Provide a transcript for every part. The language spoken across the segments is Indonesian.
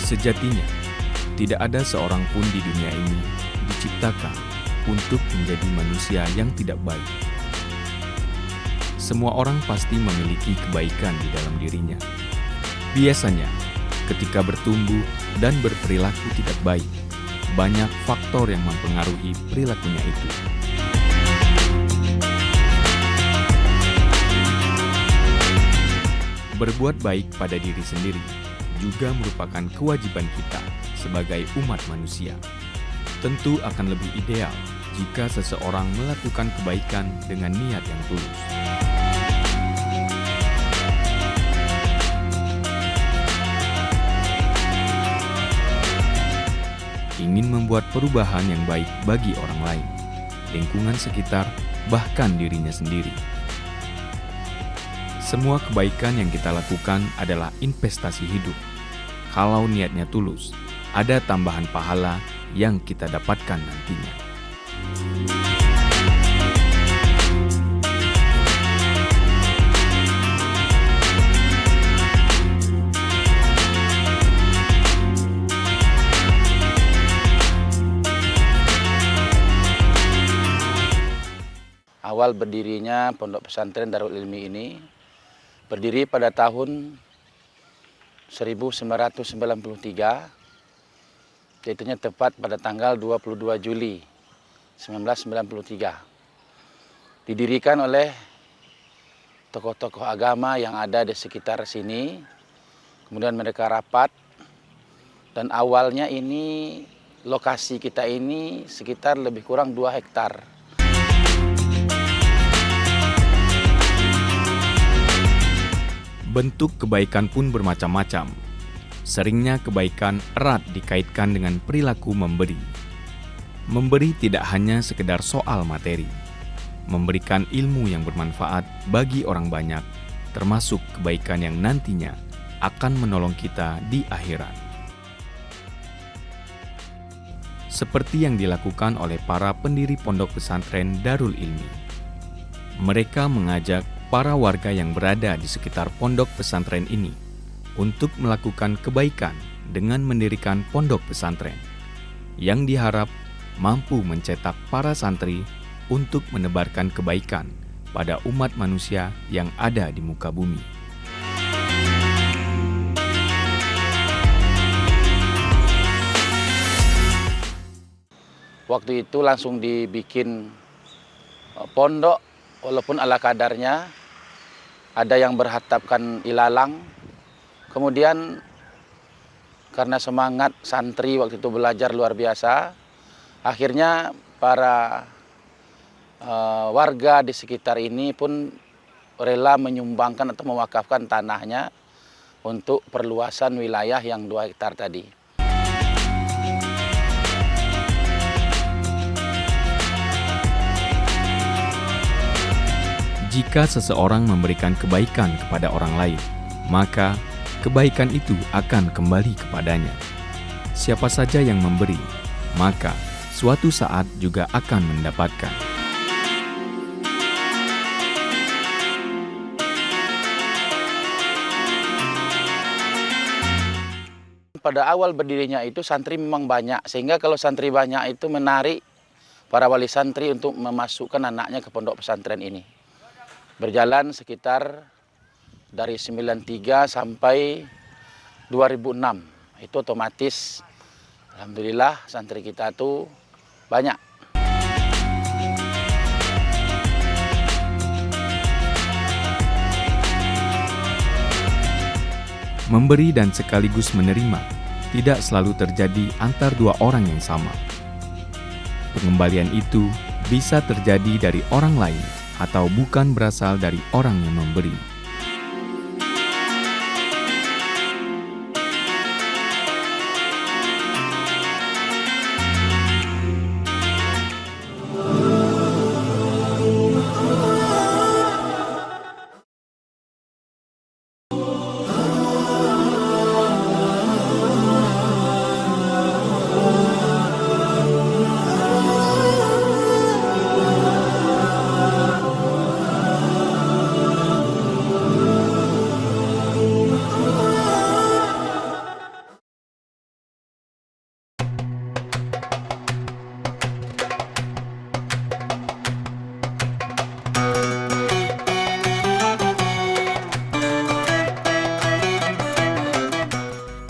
Sejatinya, tidak ada seorang pun di dunia ini diciptakan untuk menjadi manusia yang tidak baik. Semua orang pasti memiliki kebaikan di dalam dirinya. Biasanya, ketika bertumbuh dan berperilaku tidak baik, banyak faktor yang mempengaruhi perilakunya itu. Berbuat baik pada diri sendiri juga merupakan kewajiban kita sebagai umat manusia. Tentu akan lebih ideal jika seseorang melakukan kebaikan dengan niat yang tulus. Ingin membuat perubahan yang baik bagi orang lain, lingkungan sekitar, bahkan dirinya sendiri. Semua kebaikan yang kita lakukan adalah investasi hidup. Kalau niatnya tulus, ada tambahan pahala yang kita dapatkan nantinya. Awal berdirinya Pondok Pesantren Darul Ilmi ini berdiri pada tahun 1993, yaitunya tepat pada tanggal 22 Juli 1993. Didirikan oleh tokoh-tokoh agama yang ada di sekitar sini, kemudian mereka rapat, dan awalnya ini lokasi kita ini sekitar lebih kurang 2 hektar. Bentuk kebaikan pun bermacam-macam. Seringnya kebaikan erat dikaitkan dengan perilaku memberi. Memberi tidak hanya sekedar soal materi. Memberikan ilmu yang bermanfaat bagi orang banyak, termasuk kebaikan yang nantinya akan menolong kita di akhirat. Seperti yang dilakukan oleh para pendiri Pondok Pesantren Darul Ilmi. Mereka mengajak para warga yang berada di sekitar pondok pesantren ini untuk melakukan kebaikan dengan mendirikan pondok pesantren yang diharap mampu mencetak para santri untuk menebarkan kebaikan pada umat manusia yang ada di muka bumi. Waktu itu langsung dibikin pondok, walaupun ala kadarnya, ada yang berhatapkan ilalang. Kemudian karena semangat santri waktu itu belajar luar biasa, akhirnya para warga di sekitar ini pun rela menyumbangkan atau mewakafkan tanahnya untuk perluasan wilayah yang 2 hektar tadi. Jika seseorang memberikan kebaikan kepada orang lain, maka kebaikan itu akan kembali kepadanya. Siapa saja yang memberi, maka suatu saat juga akan mendapatkan. Pada awal berdirinya itu santri memang banyak, sehingga kalau santri banyak itu menarik para wali santri untuk memasukkan anaknya ke pondok pesantren ini. Berjalan sekitar dari 93 sampai 2006. Itu otomatis alhamdulillah santri kita tuh banyak. Memberi dan sekaligus menerima tidak selalu terjadi antar 2 orang yang sama. Pengembalian itu bisa terjadi dari orang lain atau bukan berasal dari orang yang memberi.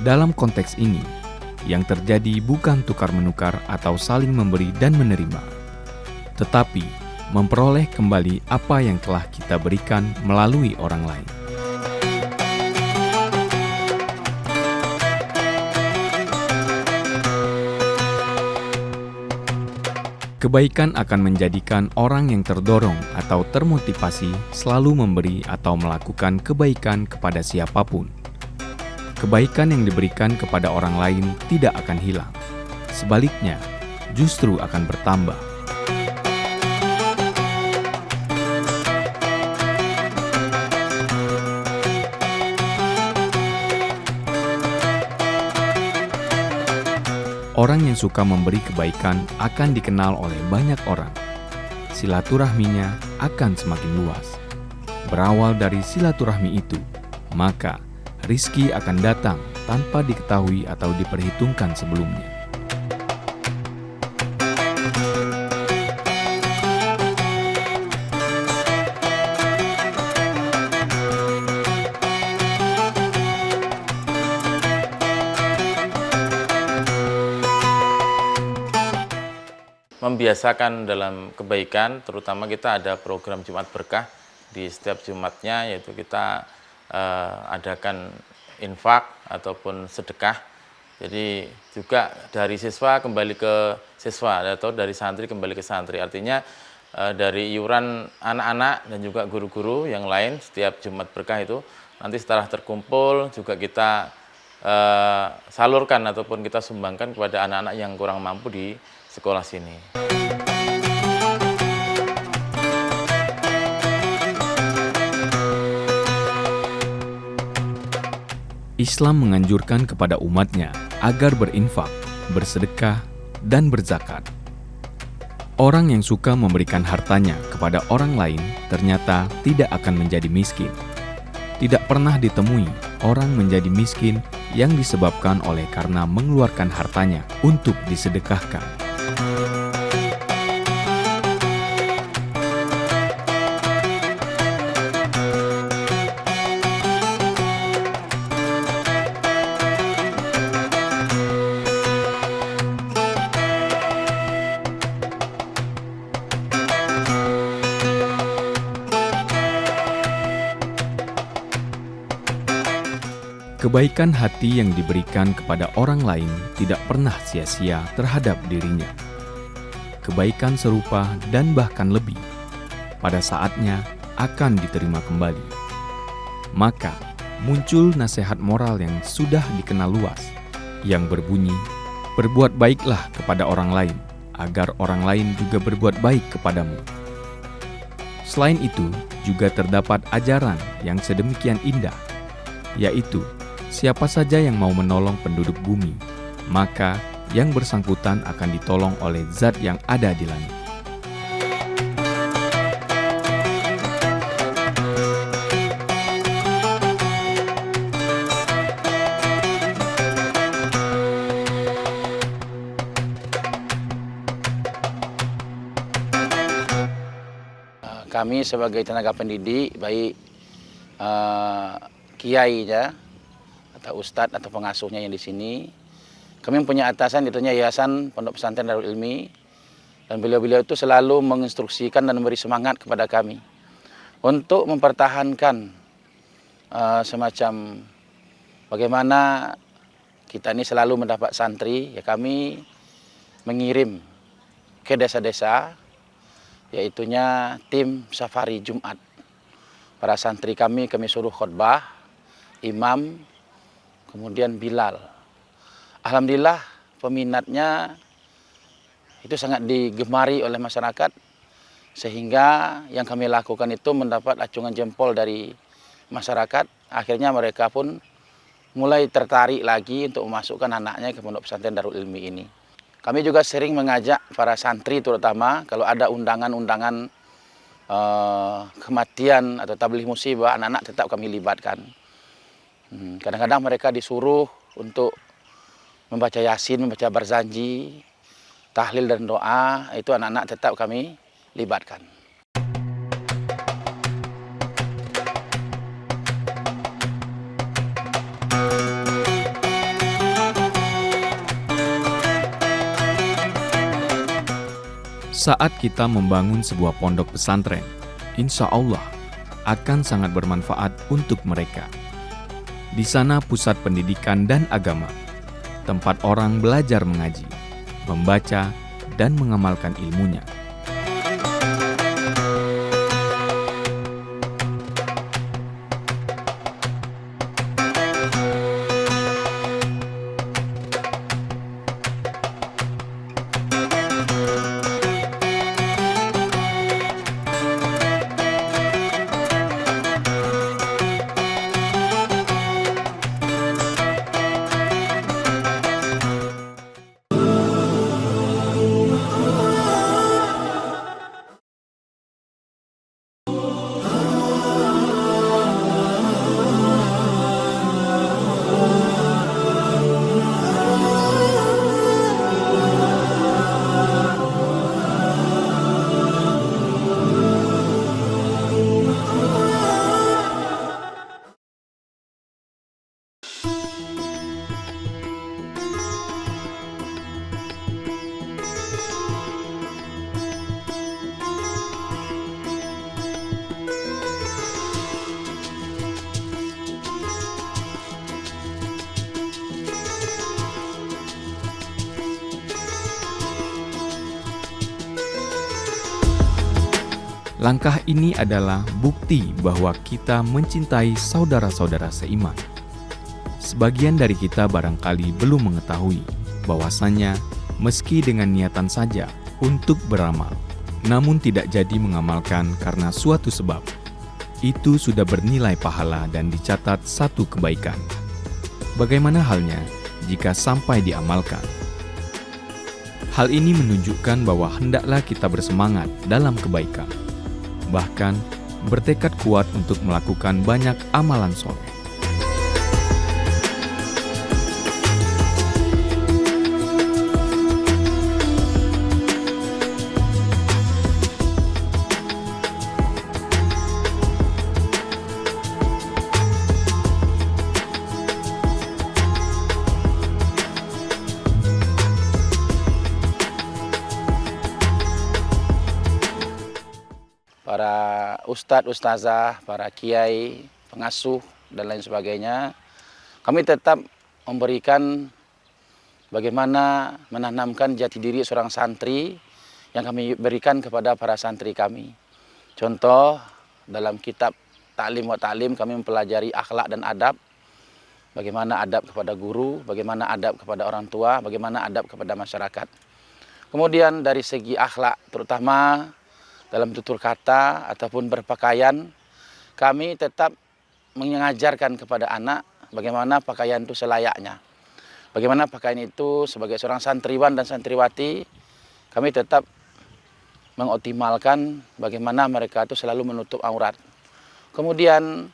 Dalam konteks ini, yang terjadi bukan tukar-menukar atau saling memberi dan menerima, tetapi memperoleh kembali apa yang telah kita berikan melalui orang lain. Kebaikan akan menjadikan orang yang terdorong atau termotivasi selalu memberi atau melakukan kebaikan kepada siapapun. Kebaikan yang diberikan kepada orang lain tidak akan hilang. Sebaliknya, justru akan bertambah. Orang yang suka memberi kebaikan akan dikenal oleh banyak orang. Silaturahminya akan semakin luas. Berawal dari silaturahmi itu, maka rezeki akan datang tanpa diketahui atau diperhitungkan sebelumnya. Membiasakan dalam kebaikan, terutama kita ada program Jumat Berkah di setiap Jumatnya, yaitu kita adakan infak ataupun sedekah. Jadi juga dari siswa kembali ke siswa atau dari santri kembali ke santri. Artinya dari iuran anak-anak dan juga guru-guru yang lain setiap Jumat Berkah itu nanti setelah terkumpul juga kita salurkan ataupun kita sumbangkan kepada anak-anak yang kurang mampu di sekolah sini. Islam menganjurkan kepada umatnya agar berinfak, bersedekah, dan berzakat. Orang yang suka memberikan hartanya kepada orang lain ternyata tidak akan menjadi miskin. Tidak pernah ditemui orang menjadi miskin yang disebabkan oleh karena mengeluarkan hartanya untuk disedekahkan. Kebaikan hati yang diberikan kepada orang lain tidak pernah sia-sia terhadap dirinya. Kebaikan serupa dan bahkan lebih, pada saatnya akan diterima kembali. Maka, muncul nasihat moral yang sudah dikenal luas, yang berbunyi, berbuat baiklah kepada orang lain, agar orang lain juga berbuat baik kepadamu. Selain itu, juga terdapat ajaran yang sedemikian indah, yaitu siapa saja yang mau menolong penduduk bumi, maka yang bersangkutan akan ditolong oleh Zat yang ada di langit. Kami sebagai tenaga pendidik, baik kiainya, atau ustadz atau pengasuhnya yang di sini, kami punya atasan, itunya Yayasan Pondok Pesantren Darul Ilmi, dan beliau-beliau itu selalu menginstruksikan dan memberi semangat kepada kami untuk mempertahankan semacam bagaimana kita ini selalu mendapat santri. Ya, kami mengirim ke desa-desa, yaitunya tim safari Jumat. Para santri kami suruh khutbah, imam, kemudian Bilal. Alhamdulillah peminatnya itu sangat digemari oleh masyarakat, sehingga yang kami lakukan itu mendapat acungan jempol dari masyarakat. Akhirnya mereka pun mulai tertarik lagi untuk memasukkan anaknya ke Pondok Pesantren Darul Ilmi ini. Kami juga sering mengajak para santri, terutama kalau ada undangan-undangan kematian atau tabligh musibah, anak-anak tetap kami libatkan. Kadang-kadang mereka disuruh untuk membaca Yasin, membaca Barzanji, tahlil dan doa, itu anak-anak tetap kami libatkan. Saat kita membangun sebuah pondok pesantren, insya Allah akan sangat bermanfaat untuk mereka. Di sana pusat pendidikan dan agama, tempat orang belajar mengaji, membaca, dan mengamalkan ilmunya. Langkah ini adalah bukti bahwa kita mencintai saudara-saudara seiman. Sebagian dari kita barangkali belum mengetahui bahwasannya meski dengan niatan saja untuk beramal, namun tidak jadi mengamalkan karena suatu sebab, itu sudah bernilai pahala dan dicatat satu kebaikan. Bagaimana halnya jika sampai diamalkan? Hal ini menunjukkan bahwa hendaklah kita bersemangat dalam kebaikan. Bahkan bertekad kuat untuk melakukan banyak amalan soleh. Para ustadz, ustazah, para kiai, pengasuh, dan lain sebagainya, kami tetap memberikan bagaimana menanamkan jati diri seorang santri yang kami berikan kepada para santri kami. Contoh, dalam kitab Ta'lim wa Ta'lim kami mempelajari akhlak dan adab, bagaimana adab kepada guru, bagaimana adab kepada orang tua, bagaimana adab kepada masyarakat. Kemudian dari segi akhlak, terutama dalam tutur kata ataupun berpakaian, kami tetap mengajarkan kepada anak bagaimana pakaian itu selayaknya. Bagaimana pakaian itu sebagai seorang santriwan dan santriwati, kami tetap mengoptimalkan bagaimana mereka itu selalu menutup aurat. Kemudian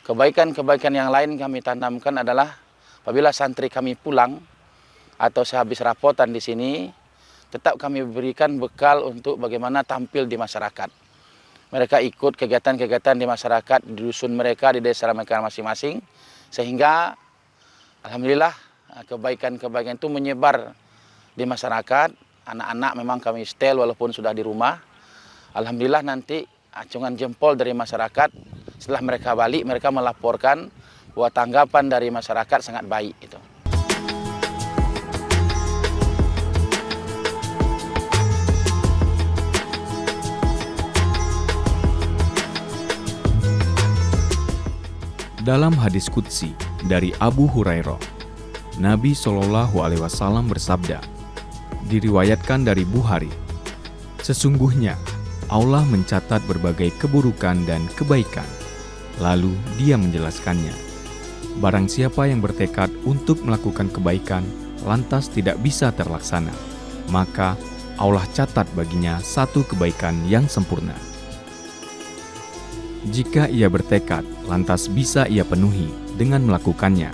kebaikan-kebaikan yang lain kami tanamkan adalah apabila santri kami pulang atau sehabis rapotan di sini, tetap kami berikan bekal untuk bagaimana tampil di masyarakat. Mereka ikut kegiatan-kegiatan di masyarakat, di dusun mereka, di desa mereka masing-masing. Sehingga alhamdulillah kebaikan-kebaikan itu menyebar di masyarakat. Anak-anak memang kami setel walaupun sudah di rumah. Alhamdulillah nanti acungan jempol dari masyarakat. Setelah mereka balik, mereka melaporkan bahwa tanggapan dari masyarakat sangat baik itu. Dalam hadis qudsi dari Abu Hurairah, Nabi Shallallahu Alaihi Wasallam bersabda, diriwayatkan dari Bukhari, sesungguhnya Allah mencatat berbagai keburukan dan kebaikan, lalu Dia menjelaskannya. Barang siapa yang bertekad untuk melakukan kebaikan, lantas tidak bisa terlaksana, maka Allah catat baginya satu kebaikan yang sempurna. Jika ia bertekad, lantas bisa ia penuhi dengan melakukannya,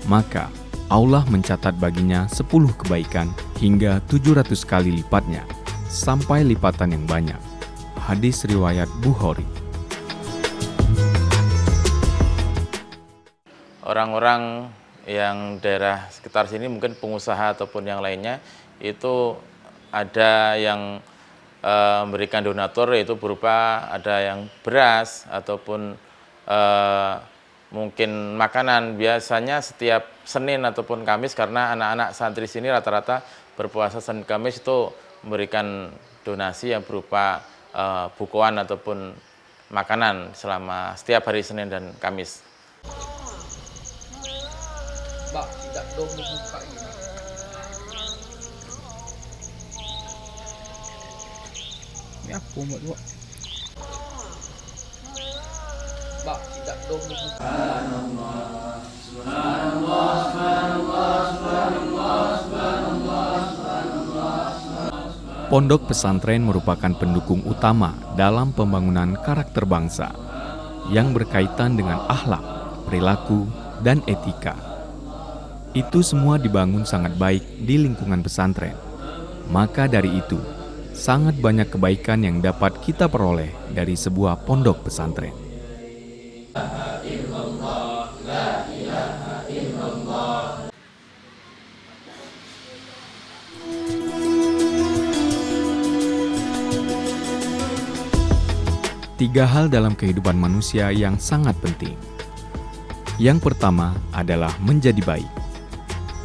maka Allah mencatat baginya 10 kebaikan hingga 700 kali lipatnya, sampai lipatan yang banyak. Hadis riwayat Bukhari. Orang-orang yang daerah sekitar sini mungkin pengusaha ataupun yang lainnya itu ada yang memberikan donatur, yaitu berupa ada yang beras ataupun mungkin makanan. Biasanya setiap Senin ataupun Kamis, karena anak-anak santri sini rata-rata berpuasa Senin Kamis, itu memberikan donasi yang berupa bukuan ataupun makanan selama setiap hari Senin dan Kamis. Mbak, tidak dong buka ini. Ini apa Mbak? Mbak, tidak dong buka. Pondok pesantren merupakan pendukung utama dalam pembangunan karakter bangsa yang berkaitan dengan akhlak, perilaku, dan etika. Itu semua dibangun sangat baik di lingkungan pesantren. Maka dari itu, sangat banyak kebaikan yang dapat kita peroleh dari sebuah pondok pesantren. Tiga hal dalam kehidupan manusia yang sangat penting. Yang pertama adalah menjadi baik.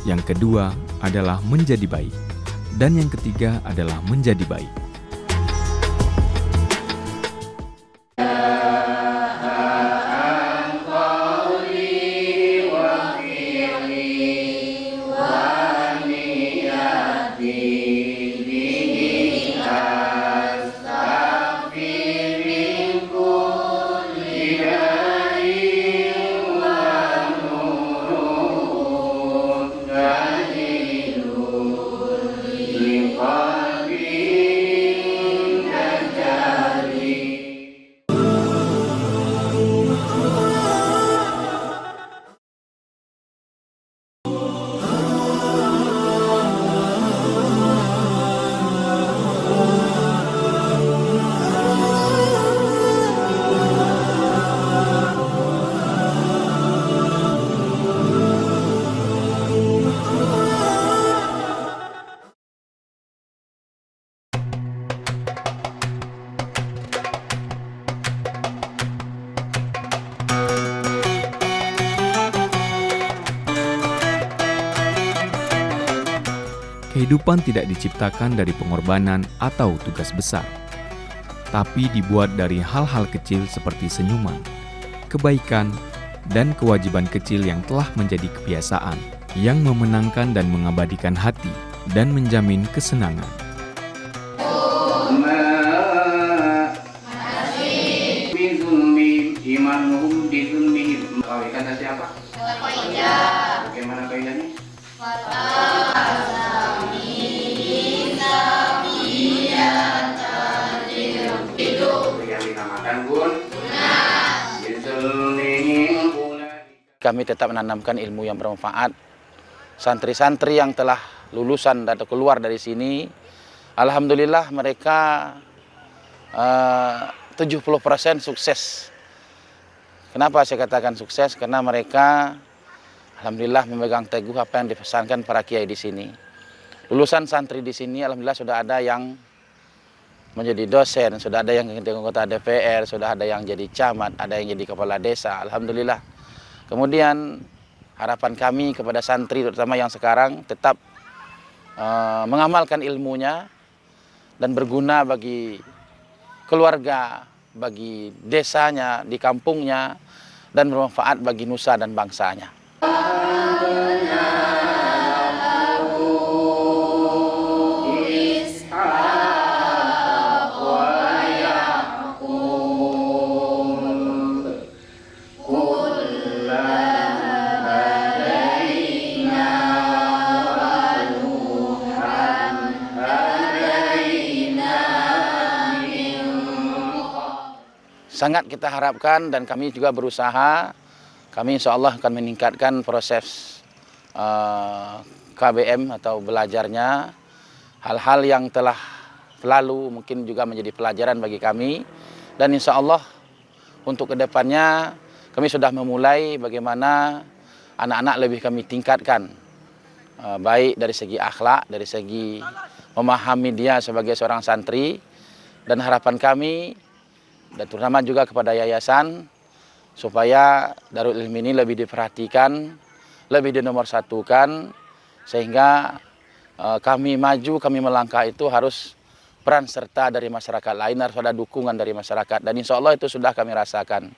Yang kedua adalah menjadi baik. Dan yang ketiga adalah menjadi baik. Kehidupan tidak diciptakan dari pengorbanan atau tugas besar, tapi dibuat dari hal-hal kecil seperti senyuman, kebaikan, dan kewajiban kecil yang telah menjadi kebiasaan, yang memenangkan dan mengabadikan hati dan menjamin kesenangan. Kata siapa? Bagaimana kaidahnya? Kami tetap menanamkan ilmu yang bermanfaat. Santri-santri yang telah lulusan atau keluar dari sini, alhamdulillah mereka 70% sukses. Kenapa saya katakan sukses? Karena mereka alhamdulillah memegang teguh apa yang dipesankan para kiai di sini. Lulusan santri di sini alhamdulillah sudah ada yang menjadi dosen, sudah ada yang jadi anggota DPR, sudah ada yang jadi camat, ada yang jadi kepala desa, alhamdulillah. Kemudian harapan kami kepada santri terutama yang sekarang tetap mengamalkan ilmunya dan berguna bagi keluarga, bagi desanya, di kampungnya, dan bermanfaat bagi nusa dan bangsanya. Sangat kita harapkan dan kami juga berusaha, kami insya Allah akan meningkatkan proses KBM atau belajarnya, hal-hal yang telah lalu mungkin juga menjadi pelajaran bagi kami, dan insya Allah untuk kedepannya kami sudah memulai bagaimana anak-anak lebih kami tingkatkan, baik dari segi akhlak, dari segi memahami dia sebagai seorang santri, Dan harapan kami, dan terutama juga kepada yayasan, supaya Darul Ilmi ini lebih diperhatikan, lebih dinomorsatukan, sehingga kami maju, kami melangkah itu harus peran serta dari masyarakat lain, harus ada dukungan dari masyarakat. Dan insya Allah itu sudah kami rasakan.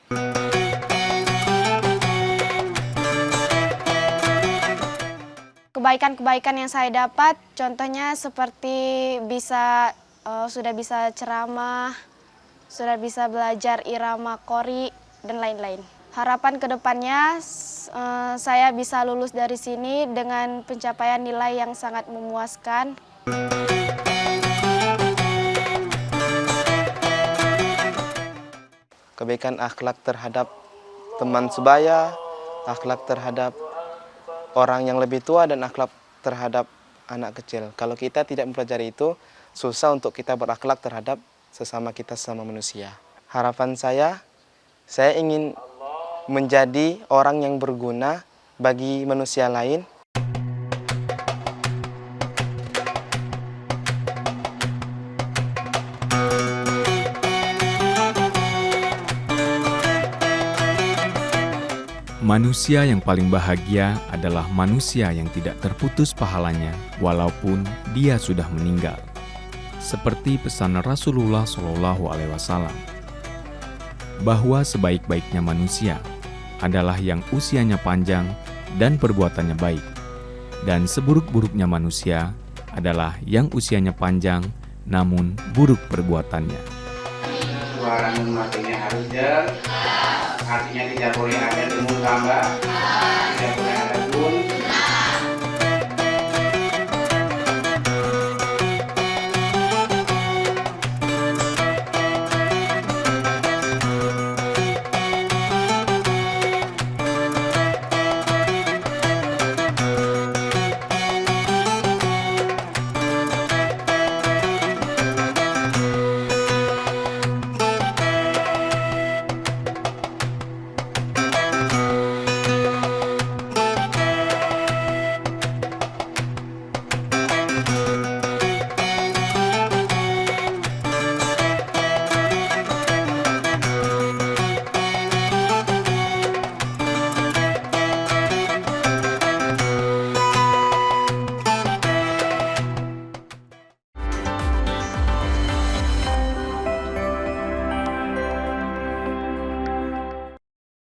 Kebaikan-kebaikan yang saya dapat, contohnya seperti sudah bisa ceramah, sudah bisa belajar irama qori, dan lain-lain. Harapan kedepannya saya bisa lulus dari sini dengan pencapaian nilai yang sangat memuaskan. Kebaikan akhlak terhadap teman sebaya, akhlak terhadap orang yang lebih tua, dan akhlak terhadap anak kecil. Kalau kita tidak mempelajari itu, susah untuk kita berakhlak terhadap sesama kita, sesama manusia. Harapan saya ingin menjadi orang yang berguna bagi manusia lain. Manusia yang paling bahagia adalah manusia yang tidak terputus pahalanya walaupun dia sudah meninggal. Seperti pesan Rasulullah SAW, bahwa sebaik-baiknya manusia adalah yang usianya panjang dan perbuatannya baik, dan seburuk-buruknya manusia adalah yang usianya panjang namun buruk perbuatannya. Suara matinya harus jelas, artinya tidak boleh ada temu tambah, tidak boleh